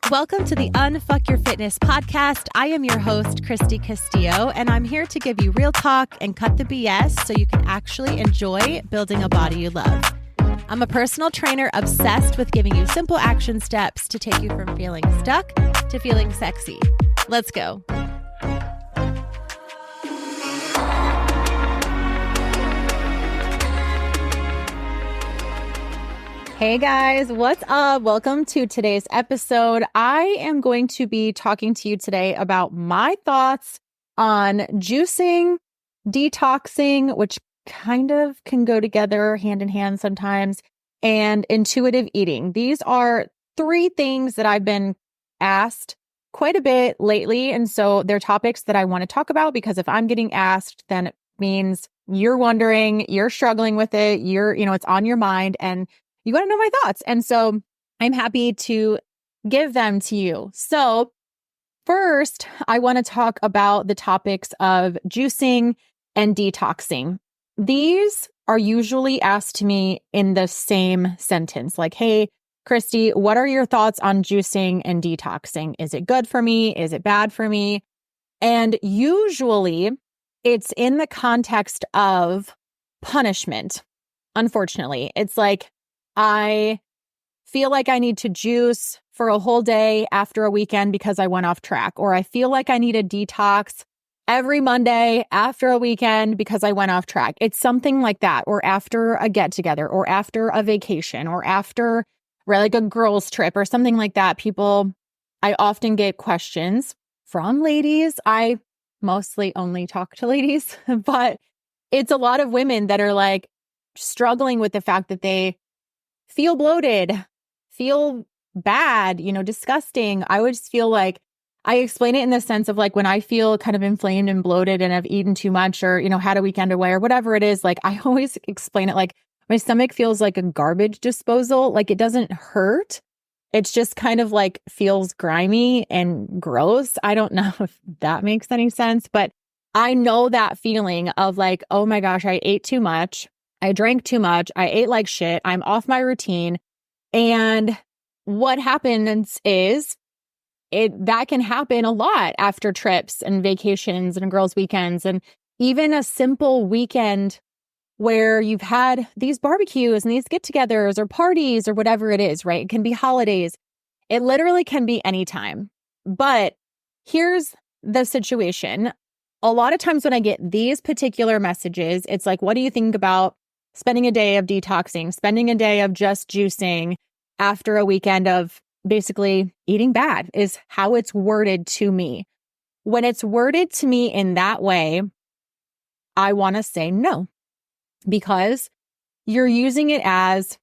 Welcome to the Unfuck Your Fitness podcast. I am your host, Christy Castillo, and I'm here to give you real talk and cut the BS so you can actually enjoy building a body you love. I'm a personal trainer obsessed with giving you simple action steps to take you from feeling stuck to feeling sexy. Let's go. Hey guys, what's up? Welcome to today's episode. I am going to be talking to you today about my thoughts on juicing, detoxing, which kind of can go together hand in hand sometimes, and intuitive eating. These are three things that I've been asked quite a bit lately. And so they're topics that I want to talk about because if I'm getting asked, then it means you're wondering, you're struggling with it, it's on your mind and you want to know my thoughts. And so I'm happy to give them to you. So first, I want to talk about the topics of juicing and detoxing. These are usually asked to me in the same sentence, like, hey, Christy, what are your thoughts on juicing and detoxing? Is it good for me? Is it bad for me? And usually it's in the context of punishment. Unfortunately, it's like, I feel like I need to juice for a whole day after a weekend because I went off track, or I feel like I need a detox every Monday after a weekend because I went off track. It's something like that, or after a get together, or after a vacation, or after like a girls trip or something like that. I often get questions from ladies. I mostly only talk to ladies, but it's a lot of women that are like struggling with the fact that they feel bloated, feel bad, disgusting. I would just feel like I explain it in the sense of like when I feel kind of inflamed and bloated and I've eaten too much or, had a weekend away or whatever it is. Like I always explain it like my stomach feels like a garbage disposal. Like it doesn't hurt. It's just kind of like feels grimy and gross. I don't know if that makes any sense, but I know that feeling of like, oh my gosh, I ate too much. I drank too much. I ate like shit. I'm off my routine. And what happens is that can happen a lot after trips and vacations and girls' weekends. And even a simple weekend where you've had these barbecues and these get-togethers or parties or whatever it is, right? It can be holidays. It literally can be anytime. But here's the situation. A lot of times when I get these particular messages, it's like, what do you think about spending a day of detoxing, spending a day of just juicing after a weekend of basically eating bad is how it's worded to me. When it's worded to me in that way, I want to say no, because you're using it as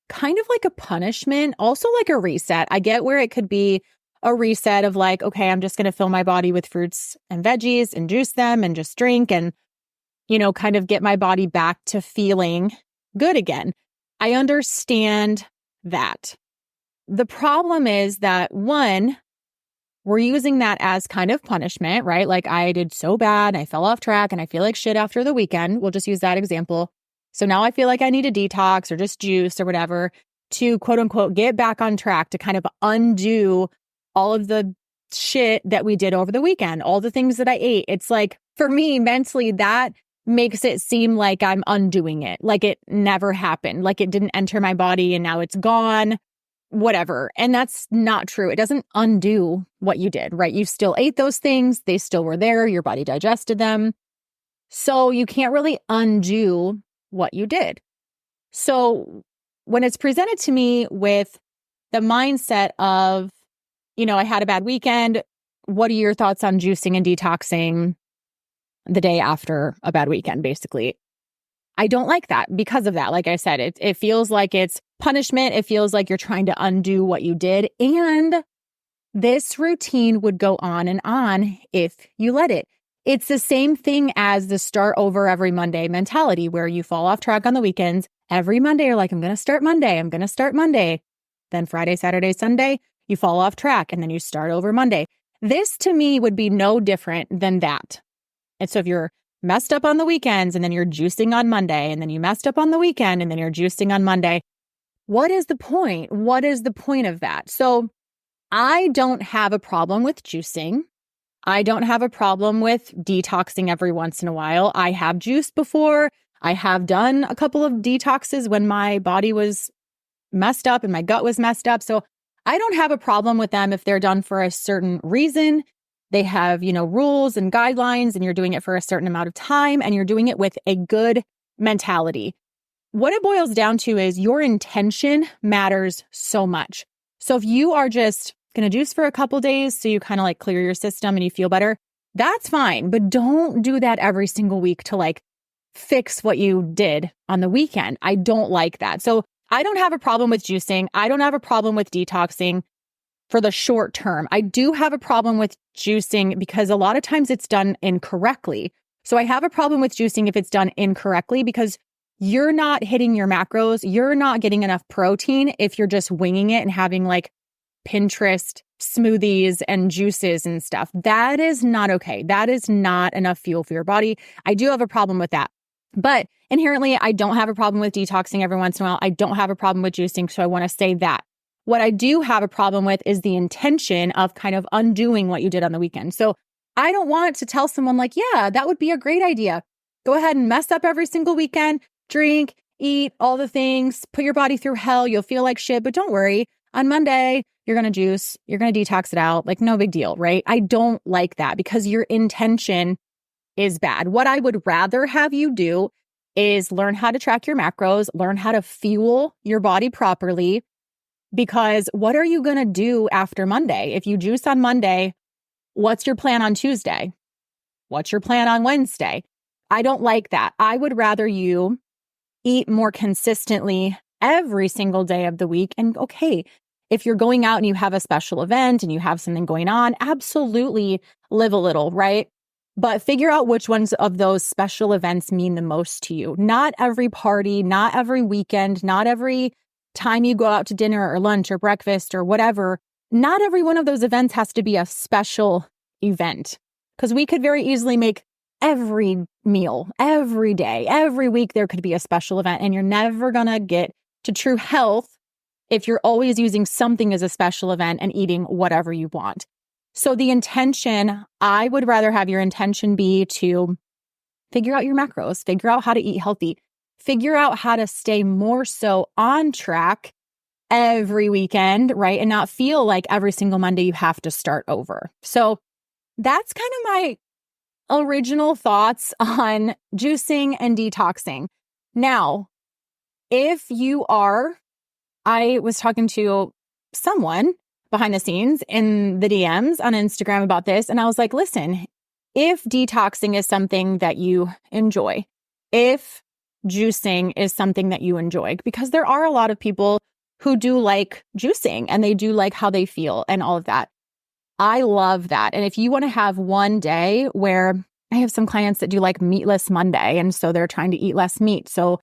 kind of like a punishment, also like a reset. I get where it could be a reset of like, okay, I'm just going to fill my body with fruits and veggies and juice them and just drink and kind of get my body back to feeling good again. I understand that. The problem is that one, we're using that as kind of punishment, right? Like I did so bad, I fell off track and I feel like shit after the weekend. We'll just use that example. So now I feel like I need a detox or just juice or whatever to quote unquote get back on track to kind of undo all of the shit that we did over the weekend, all the things that I ate. It's like for me mentally, that makes it seem like I'm undoing it, like it never happened, like it didn't enter my body and now it's gone, whatever. And that's not true. It doesn't undo what you did, right? You still ate those things. They still were there. Your body digested them. So you can't really undo what you did. So when it's presented to me with the mindset of, I had a bad weekend, what are your thoughts on juicing and detoxing the day after a bad weekend, basically? I don't like that because of that. Like I said, it feels like it's punishment. It feels like you're trying to undo what you did. And this routine would go on and on if you let it. It's the same thing as the start over every Monday mentality where you fall off track on the weekends. Every Monday, you're like, I'm going to start Monday. I'm going to start Monday. Then Friday, Saturday, Sunday, you fall off track and then you start over Monday. This to me would be no different than that. And so if you're messed up on the weekends and then you're juicing on Monday and then you messed up on the weekend and then you're juicing on Monday, what is the point? What is the point of that? So I don't have a problem with juicing. I don't have a problem with detoxing every once in a while. I have juiced before. I have done a couple of detoxes when my body was messed up and my gut was messed up. So I don't have a problem with them if they're done for a certain reason. They have, rules and guidelines, and you're doing it for a certain amount of time, and you're doing it with a good mentality. What it boils down to is your intention matters so much. So if you are just going to juice for a couple days so you kind of like clear your system and you feel better, that's fine. But don't do that every single week to like fix what you did on the weekend. I don't like that. So I don't have a problem with juicing. I don't have a problem with detoxing for the short term. I do have a problem with juicing because a lot of times it's done incorrectly. So I have a problem with juicing if it's done incorrectly because you're not hitting your macros. You're not getting enough protein if you're just winging it and having like Pinterest smoothies and juices and stuff. That is not okay. That is not enough fuel for your body. I do have a problem with that. But inherently, I don't have a problem with detoxing every once in a while. I don't have a problem with juicing. So I want to say that. What I do have a problem with is the intention of kind of undoing what you did on the weekend. So I don't want to tell someone like, yeah, that would be a great idea. Go ahead and mess up every single weekend, drink, eat, all the things, put your body through hell. You'll feel like shit, but don't worry. On Monday, you're going to juice, you're going to detox it out. Like no big deal, right? I don't like that because your intention is bad. What I would rather have you do is learn how to track your macros, learn how to fuel your body properly. Because what are you going to do after Monday? If you juice on Monday, what's your plan on Tuesday? What's your plan on Wednesday? I don't like that. I would rather you eat more consistently every single day of the week. And okay, if you're going out and you have a special event and you have something going on, absolutely live a little, right? But figure out which ones of those special events mean the most to you. Not every party, not every weekend, not every time you go out to dinner or lunch or breakfast or whatever. Not every one of those events has to be a special event because we could very easily make every meal, every day, every week, there could be a special event and you're never going to get to true health if you're always using something as a special event and eating whatever you want. So the intention, I would rather have your intention be to figure out your macros, figure out how to eat healthy, figure out how to stay more so on track every weekend, right? And not feel like every single Monday you have to start over. So that's kind of my original thoughts on juicing and detoxing. Now, if you are, I was talking to someone behind the scenes in the DMs on Instagram about this, and I was like, listen, if detoxing is something that you enjoy, if juicing is something that you enjoy, because there are a lot of people who do like juicing and they do like how they feel and all of that. I love that. And if you want to have one day where I have some clients that do like meatless Monday, and so they're trying to eat less meat. So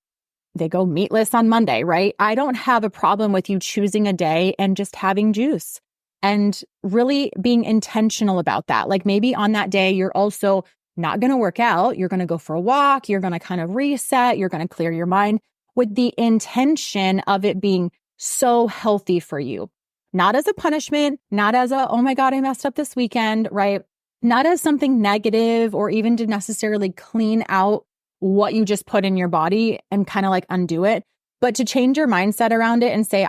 they go meatless on Monday, right? I don't have a problem with you choosing a day and just having juice and really being intentional about that. Like maybe on that day, you're also not going to work out. You're going to go for a walk. You're going to kind of reset. You're going to clear your mind with the intention of it being so healthy for you. Not as a punishment, not as a, oh my God, I messed up this weekend, right? Not as something negative or even to necessarily clean out what you just put in your body and kind of like undo it, but to change your mindset around it and say,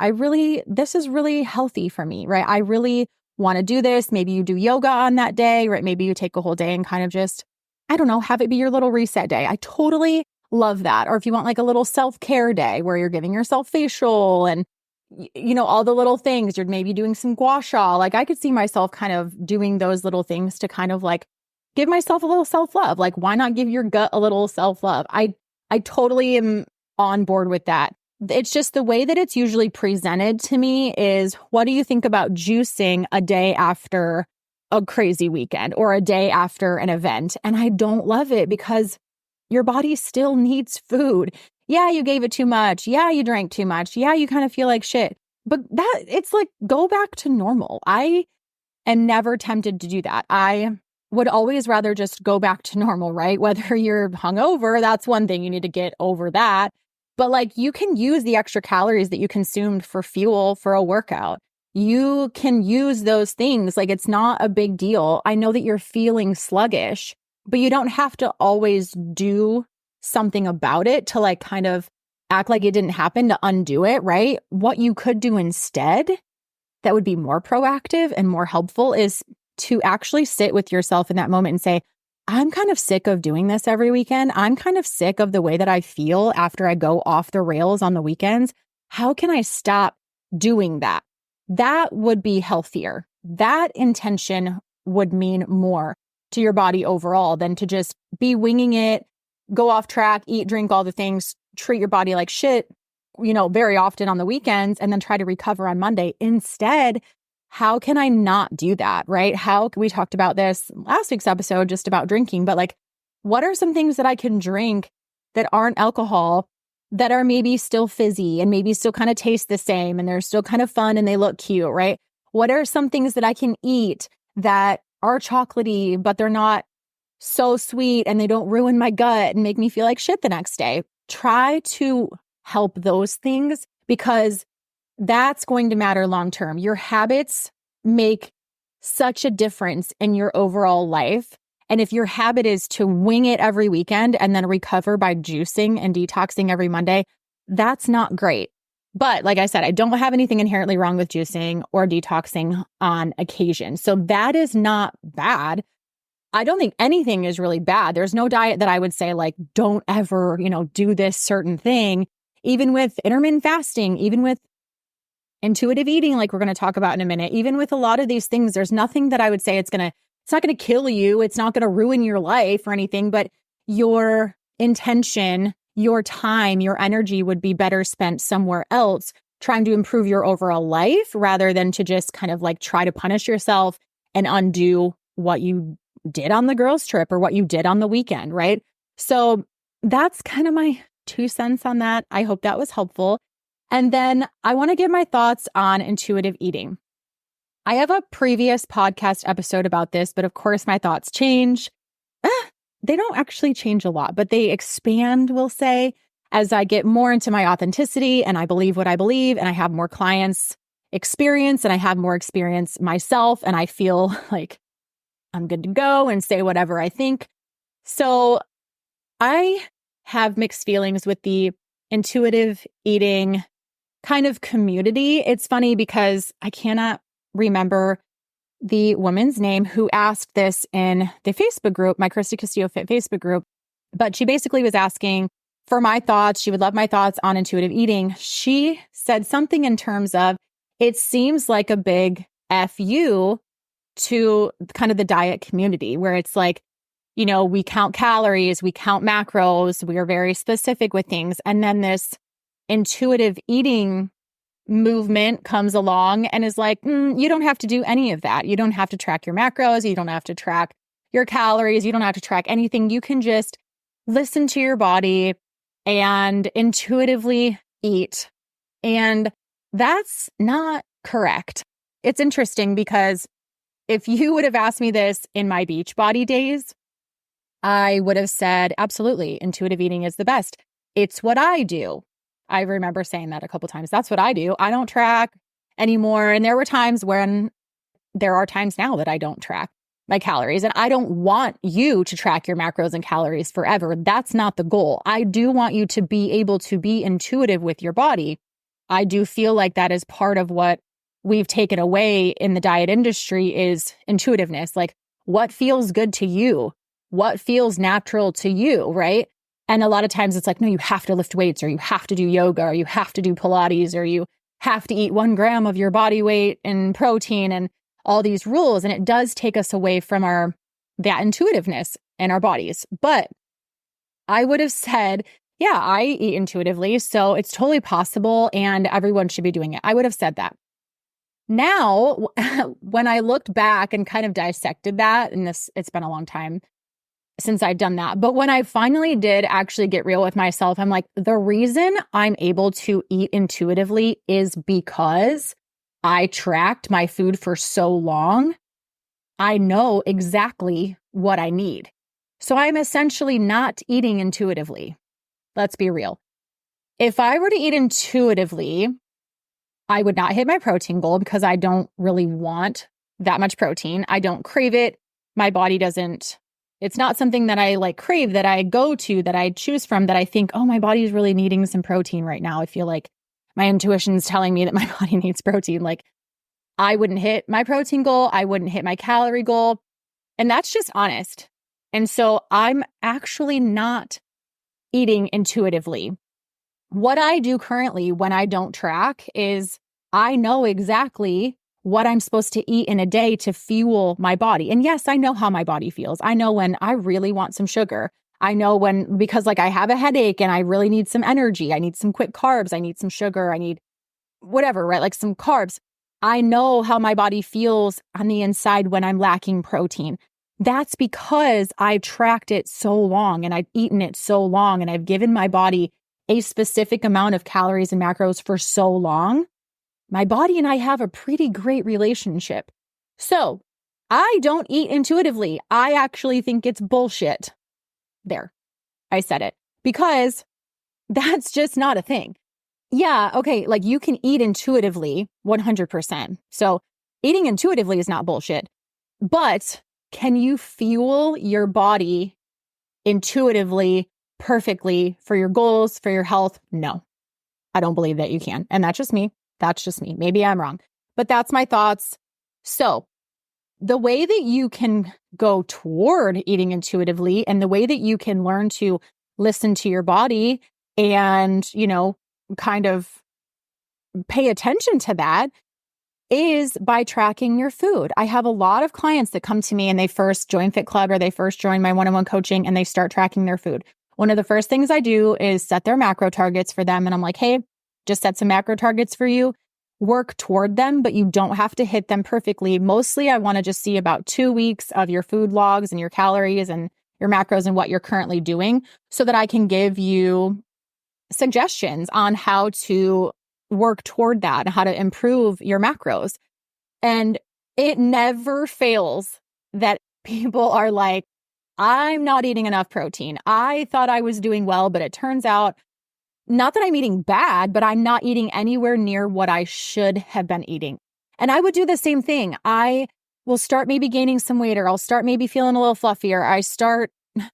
this is really healthy for me, right? I really want to do this. Maybe you do yoga on that day, right? Maybe you take a whole day and kind of just, I don't know, have it be your little reset day. I totally love that. Or if you want like a little self-care day where you're giving yourself facial and all the little things, you're maybe doing some gua sha. Like I could see myself kind of doing those little things to kind of like give myself a little self-love. Like why not give your gut a little self-love? I totally am on board with that. It's just the way that it's usually presented to me is, what do you think about juicing a day after a crazy weekend or a day after an event? And I don't love it because your body still needs food. Yeah, you gave it too much. Yeah, you drank too much. Yeah, you kind of feel like shit. But it's like, go back to normal. I am never tempted to do that. I would always rather just go back to normal, right? Whether you're hungover, that's one thing. You need to get over that. But like you can use the extra calories that you consumed for fuel for a workout. you can use those things. Like, it's not a big deal. I know that you're feeling sluggish, but you don't have to always do something about it to like kind of act like it didn't happen to undo it, right? What you could do instead that would be more proactive and more helpful is to actually sit with yourself in that moment and say, I'm kind of sick of doing this every weekend. I'm kind of sick of the way that I feel after I go off the rails on the weekends. How can I stop doing that? That would be healthier. That intention would mean more to your body overall than to just be winging it, go off track, eat, drink, all the things, treat your body like shit, very often on the weekends, and then try to recover on Monday. Instead, how can I not do that, right? We talked about this last week's episode just about drinking, but like, what are some things that I can drink that aren't alcohol that are maybe still fizzy and maybe still kind of taste the same and they're still kind of fun and they look cute, right? What are some things that I can eat that are chocolatey, but they're not so sweet and they don't ruin my gut and make me feel like shit the next day? Try to help those things because that's going to matter long term. Your habits make such a difference in your overall life. And if your habit is to wing it every weekend and then recover by juicing and detoxing every Monday, that's not great. But like I said, I don't have anything inherently wrong with juicing or detoxing on occasion. So that is not bad. I don't think anything is really bad. There's no diet that I would say like, don't ever, do this certain thing. Even with intermittent fasting, even with intuitive eating, like we're going to talk about in a minute, even with a lot of these things, there's nothing that I would say it's not going to kill you. It's not going to ruin your life or anything, but your intention, your time, your energy would be better spent somewhere else trying to improve your overall life rather than to just kind of like try to punish yourself and undo what you did on the girls' trip or what you did on the weekend, right? So that's kind of my 2 cents on that. I hope that was helpful. And then I want to give my thoughts on intuitive eating. I have a previous podcast episode about this, but of course my thoughts change. They don't actually change a lot, but they expand, we'll say, as I get more into my authenticity and I believe what I believe and I have more clients experience and I have more experience myself and I feel like I'm good to go and say whatever I think. So I have mixed feelings with the intuitive eating kind of community. It's funny because I cannot remember the woman's name who asked this in the Facebook group, my Christy Castillo Fit Facebook group, but she basically was asking for my thoughts. She would love my thoughts on intuitive eating. She said something in terms of, it seems like a big FU to kind of the diet community where it's like, we count calories, we count macros, we are very specific with things. And then this intuitive eating movement comes along and is like, you don't have to do any of that. You don't have to track your macros. You don't have to track your calories. You don't have to track anything. You can just listen to your body and intuitively eat. And that's not correct. It's interesting because if you would have asked me this in my Beachbody days, I would have said, absolutely, intuitive eating is the best. It's what I do. I remember saying that a couple times. That's what I do. I don't track anymore. And there are times now that I don't track my calories. And I don't want you to track your macros and calories forever. That's not the goal. I do want you to be able to be intuitive with your body. I do feel like that is part of what we've taken away in the diet industry is intuitiveness. Like, what feels good to you? What feels natural to you, right? And a lot of times it's like, no, you have to lift weights or you have to do yoga or you have to do Pilates or you have to eat 1 gram of your body weight in protein and all these rules. And it does take us away from that intuitiveness in our bodies. But I would have said, yeah, I eat intuitively. So it's totally possible and everyone should be doing it. I would have said that. Now, when I looked back and kind of dissected that, and it's been a long time since I've done that. But when I finally did actually get real with myself, I'm like, the reason I'm able to eat intuitively is because I tracked my food for so long. I know exactly what I need. So I'm essentially not eating intuitively. Let's be real. If I were to eat intuitively, I would not hit my protein goal because I don't really want that much protein. I don't crave it. My body doesn't, it's not something that I like crave, that I go to, that I choose from, that I think, oh, my body is really needing some protein right now. I feel like my intuition is telling me that my body needs protein. Like, I wouldn't hit my protein goal. I wouldn't hit my calorie goal. And that's just honest. And so I'm actually not eating intuitively. What I do currently when I don't track is I know exactly what I'm supposed to eat in a day to fuel my body. And yes, I know how my body feels. I know when I really want some sugar. I know when, because like I have a headache and I really need some energy. I need some quick carbs. I need some sugar. I need whatever, right? Like some carbs. I know how my body feels on the inside when I'm lacking protein. That's because I've tracked it so long and I've eaten it so long and I've given my body a specific amount of calories and macros for so long. My body and I have a pretty great relationship. So I don't eat intuitively. I actually think it's bullshit. There, I said it, because that's just not a thing. Yeah, okay, like you can eat intuitively 100%. So eating intuitively is not bullshit. But can you fuel your body intuitively, perfectly for your goals, for your health? No, I don't believe that you can. And that's just me. That's just me. Maybe I'm wrong, but that's my thoughts. So the way that you can go toward eating intuitively and the way that you can learn to listen to your body and, kind of pay attention to that is by tracking your food. I have a lot of clients that come to me and they first join Fit Club or they first join my one-on-one coaching and they start tracking their food. One of the first things I do is set their macro targets for them. And I'm like, hey, just set some macro targets for you. Work toward them, but you don't have to hit them perfectly. Mostly, I want to just see about 2 weeks of your food logs and your calories and your macros and what you're currently doing so that I can give you suggestions on how to work toward that and how to improve your macros. And it never fails that people are like, I'm not eating enough protein. I thought I was doing well, but it turns out not that I'm eating bad, but I'm not eating anywhere near what I should have been eating. And I would do the same thing. I will start maybe gaining some weight, or I'll start maybe feeling a little fluffier. I start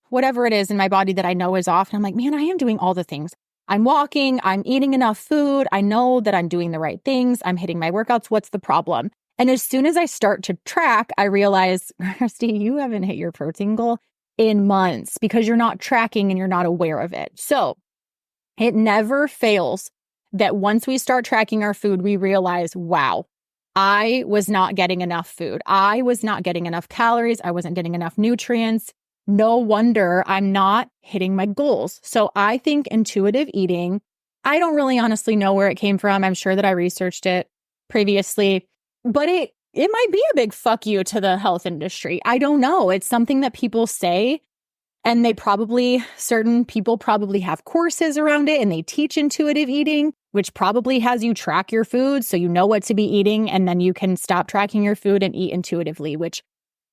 whatever it is in my body that I know is off. And I'm like, man, I am doing all the things. I'm walking, I'm eating enough food. I know that I'm doing the right things. I'm hitting my workouts. What's the problem? And as soon as I start to track, I realize, Christy, you haven't hit your protein goal in months because you're not tracking and you're not aware of it. So it never fails that once we start tracking our food, we realize, wow, I was not getting enough food. I was not getting enough calories. I wasn't getting enough nutrients. No wonder I'm not hitting my goals. So I think intuitive eating, I don't really honestly know where it came from. I'm sure that I researched it previously, but it might be a big fuck you to the health industry. I don't know. It's something that people say, and certain people probably have courses around it and they teach intuitive eating, which probably has you track your food so you know what to be eating, and then you can stop tracking your food and eat intuitively, which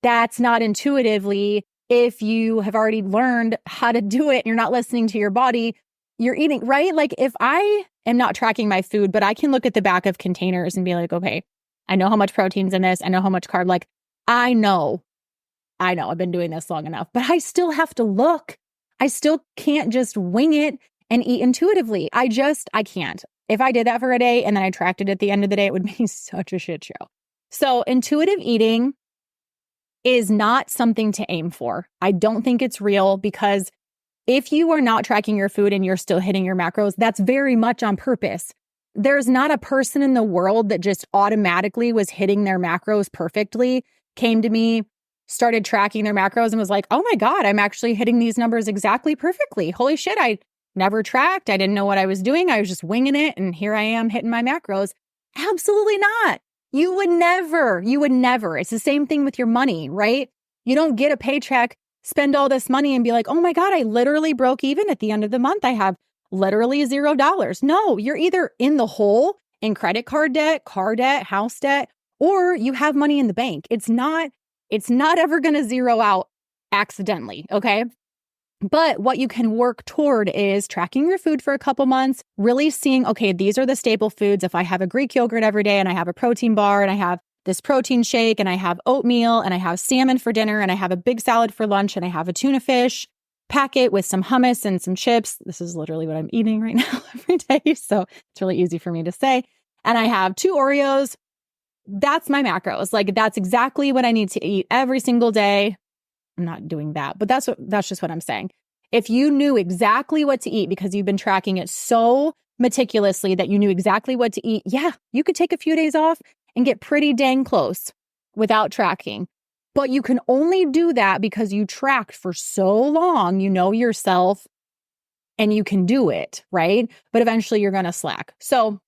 that's not intuitively. If you have already learned how to do it and you're not listening to your body, you're eating, right? Like if I am not tracking my food, but I can look at the back of containers and be like, okay, I know how much protein's in this. I know how much carb, like I know I've been doing this long enough, but I still have to look. I still can't just wing it and eat intuitively. I can't. If I did that for a day and then I tracked it at the end of the day, it would be such a shit show. So intuitive eating is not something to aim for. I don't think it's real, because if you are not tracking your food and you're still hitting your macros, that's very much on purpose. There's not a person in the world that just automatically was hitting their macros perfectly, came to me, started tracking their macros and was like, oh my God, I'm actually hitting these numbers exactly perfectly. Holy shit, I never tracked. I didn't know what I was doing. I was just winging it. And here I am hitting my macros. Absolutely not. You would never. It's the same thing with your money, right? You don't get a paycheck, spend all this money and be like, oh my God, I literally broke even at the end of the month. I have literally $0. No, you're either in the hole in credit card debt, car debt, house debt, or you have money in the bank. It's not ever going to zero out accidentally. Okay. But what you can work toward is tracking your food for a couple months, really seeing, okay, these are the staple foods. If I have a Greek yogurt every day and I have a protein bar and I have this protein shake and I have oatmeal and I have salmon for dinner and I have a big salad for lunch and I have a tuna fish packet with some hummus and some chips. This is literally what I'm eating right now every day. So it's really easy for me to say. And I have 2 Oreos. That's my macros. Like that's exactly what I need to eat every single day. I'm not doing that, but that's just what I'm saying. If you knew exactly what to eat because you've been tracking it so meticulously that you knew exactly what to eat, yeah, you could take a few days off and get pretty dang close without tracking. But you can only do that because you tracked for so long, you know yourself and you can do it, right? But eventually you're going to slack. So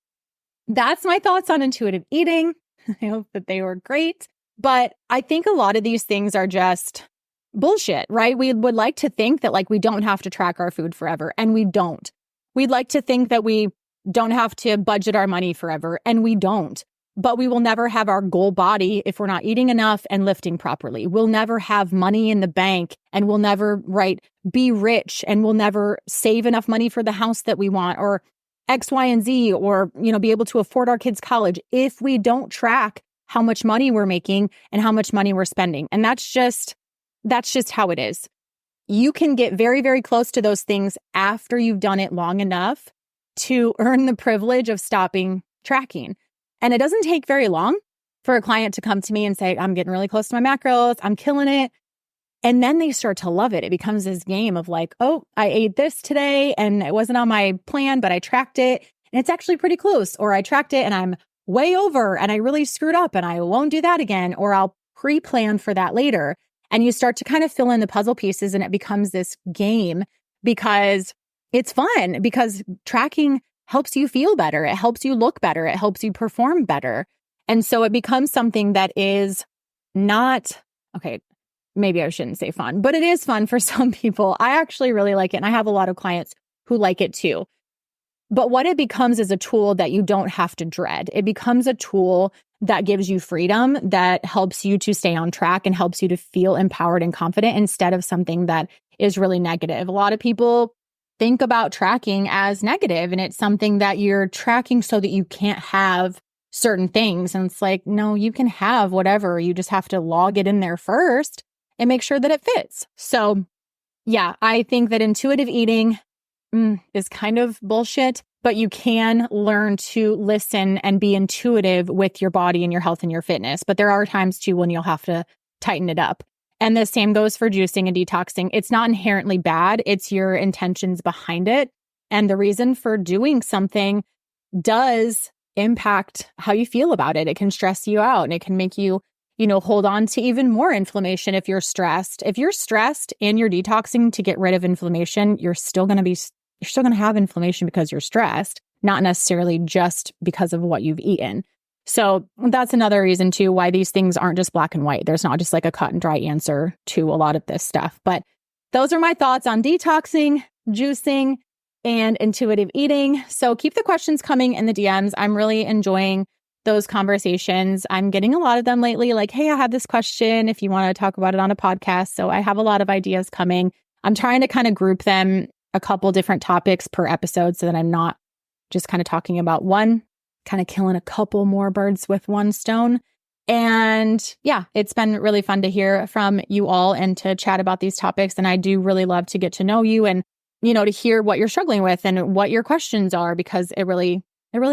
that's my thoughts on intuitive eating. I hope that they were great. But I think a lot of these things are just bullshit, right? We would like to think that like we don't have to track our food forever, and we don't. We'd like to think that we don't have to budget our money forever, and we don't. But we will never have our goal body if we're not eating enough and lifting properly. We'll never have money in the bank, and we'll never, right, be rich, and we'll never save enough money for the house that we want or X, Y, and Z, or, be able to afford our kids' college if we don't track how much money we're making and how much money we're spending. And that's just how it is. You can get very, very close to those things after you've done it long enough to earn the privilege of stopping tracking. And it doesn't take very long for a client to come to me and say, I'm getting really close to my macros, I'm killing it. And then they start to love it. It becomes this game of like, oh, I ate this today and it wasn't on my plan, but I tracked it and it's actually pretty close. Or I tracked it and I'm way over and I really screwed up and I won't do that again. Or I'll pre-plan for that later. And you start to kind of fill in the puzzle pieces and it becomes this game because it's fun, because tracking helps you feel better. It helps you look better. It helps you perform better. And so it becomes something that is not, okay, maybe I shouldn't say fun, but it is fun for some people. I actually really like it. And I have a lot of clients who like it too. But what it becomes is a tool that you don't have to dread. It becomes a tool that gives you freedom, that helps you to stay on track and helps you to feel empowered and confident instead of something that is really negative. A lot of people think about tracking as negative, and it's something that you're tracking so that you can't have certain things. And it's like, no, you can have whatever. You just have to log it in there first and make sure that it fits. So yeah, I think that intuitive eating is kind of bullshit, but you can learn to listen and be intuitive with your body and your health and your fitness. But there are times too when you'll have to tighten it up. And the same goes for juicing and detoxing. It's not inherently bad. It's your intentions behind it. And the reason for doing something does impact how you feel about it. It can stress you out and it can make you, hold on to even more inflammation if you're stressed. If you're stressed and you're detoxing to get rid of inflammation, you're still going to have inflammation because you're stressed, not necessarily just because of what you've eaten. So that's another reason too why these things aren't just black and white. There's not just like a cut and dry answer to a lot of this stuff. But those are my thoughts on detoxing, juicing, and intuitive eating. So keep the questions coming in the DMs. I'm really enjoying those conversations. I'm getting a lot of them lately, like, hey, I had this question if you want to talk about it on a podcast. So I have a lot of ideas coming. I'm trying to kind of group them a couple different topics per episode so that I'm not just kind of talking about one, kind of killing a couple more birds with one stone. And yeah, it's been really fun to hear from you all and to chat about these topics. And I do really love to get to know you and, to hear what you're struggling with and what your questions are, because it really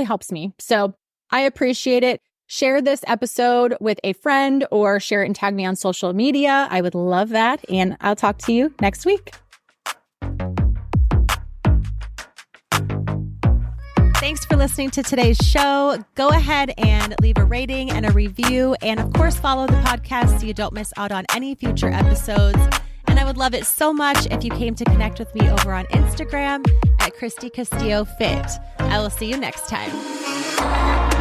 helps me. So I appreciate it. Share this episode with a friend or share it and tag me on social media. I would love that. And I'll talk to you next week. Thanks for listening to today's show. Go ahead and leave a rating and a review. And of course, follow the podcast so you don't miss out on any future episodes. And I would love it so much if you came to connect with me over on Instagram at Christy Castillo Fit. I will see you next time.